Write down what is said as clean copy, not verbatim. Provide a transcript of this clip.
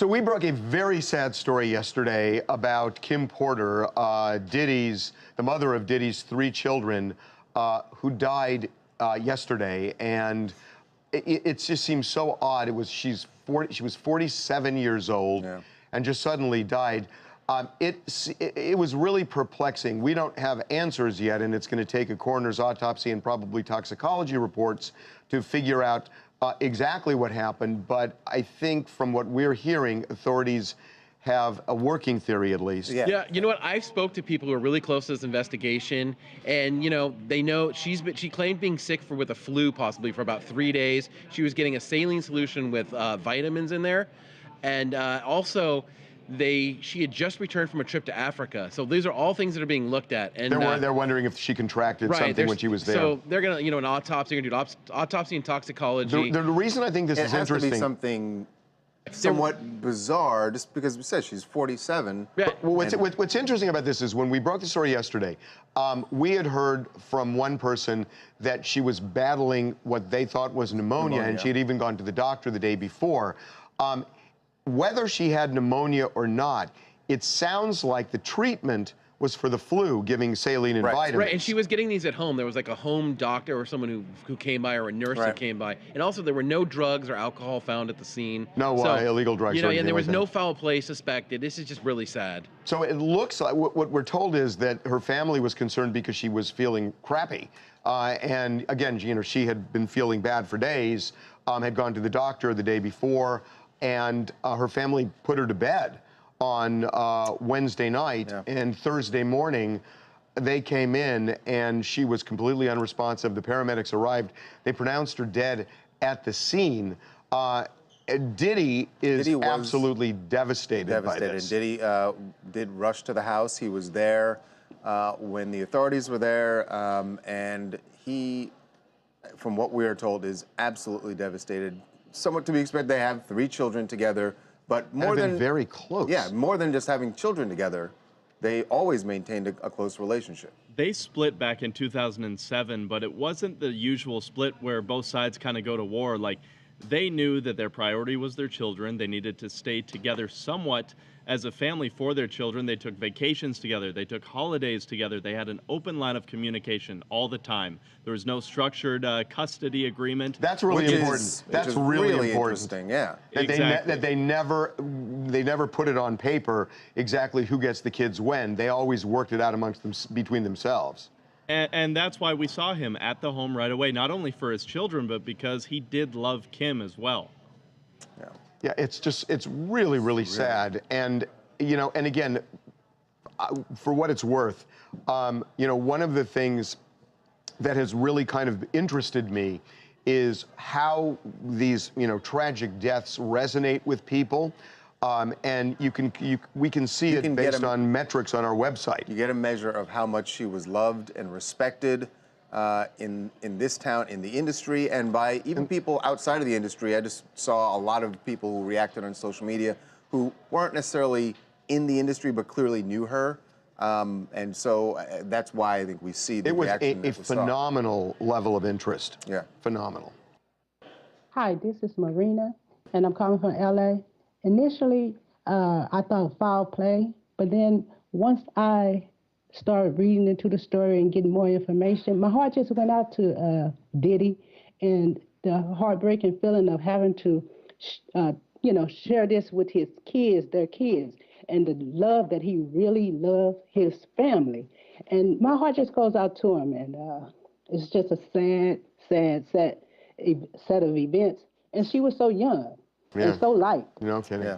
So we broke a very sad story yesterday about Kim Porter, the mother of Diddy's 3 children, who died yesterday, and it just seems so odd. She was 47 years old, Yeah. and just suddenly died. It was really perplexing. We don't have answers yet, and it's going to take a coroner's autopsy and probably toxicology reports to figure out exactly what happened. But I think from what we're hearing, authorities have a working theory, at least. Yeah, you know what? I spoke to people who are really close to this investigation, and they know she claimed being sick with a flu possibly for about 3 days. She was getting a saline solution with vitamins in there, and also she had just returned from a trip to Africa. So these are all things that are being looked at, and They're wondering if she contracted something when she was there. So they're gonna, an autopsy. They're gonna do autopsy and toxicology. The reason I think this is interesting. It has to be something somewhat bizarre, just because we said she's 47. Yeah. Well, what's interesting about this is when we broke the story yesterday, we had heard from one person that she was battling what they thought was pneumonia, and she had even gone to the doctor the day before. Whether she had pneumonia or not, it sounds like the treatment was for the flu, giving saline and vitamins. Right, and she was getting these at home. There was like a home doctor or someone who came by, or a nurse who came by. And also there were no drugs or alcohol found at the scene. No illegal drugs. And there was no foul play suspected. This is just really sad. So it looks like, what we're told is that her family was concerned because she was feeling crappy. And again, she had been feeling bad for days, had gone to the doctor the day before, and her family put her to bed on Wednesday night, and Thursday morning they came in and she was completely unresponsive. The paramedics arrived. They pronounced her dead at the scene. Diddy was absolutely devastated by this. Diddy did rush to the house. He was there when the authorities were there, and he, from what we are told, is absolutely devastated. Somewhat to be expected. They have 3 children together. But more than very close. Yeah, more than just having children together, they always maintained a close relationship. They split back in 2007, but it wasn't the usual split where both sides kind of go to war. Like, they knew that their priority was their children. They needed to stay together somewhat as a family for their children. They took vacations together. They took holidays together. They had an open line of communication all the time. There was no structured custody agreement. That's really important. That's really important. Interesting, yeah. That they never put it on paper exactly who gets the kids when. They always worked it out amongst them, between themselves. And that's why we saw him at the home right away, not only for his children, but because he did love Kim as well. Yeah. Yeah, it's really, really sad. And, and again, for what it's worth, one of the things that has really kind of interested me is how these, tragic deaths resonate with people. And we can see it based on metrics on our website. You get a measure of how much she was loved and respected in this town, in the industry, and by even people outside of the industry. I just saw a lot of people who reacted on social media who weren't necessarily in the industry but clearly knew her. And so that's why I think we see the reaction. It was a phenomenal level of interest. Yeah. Phenomenal. Hi, this is Marina, and I'm calling from LA. Initially, I thought foul play, but then once I started reading into the story and getting more information, my heart just went out to Diddy, and the heartbreaking feeling of having to, share this with his kids, their kids, and the love that he really loved his family. And my heart just goes out to him, and it's just a sad set of events. And she was so young and so light. No kidding. Yeah.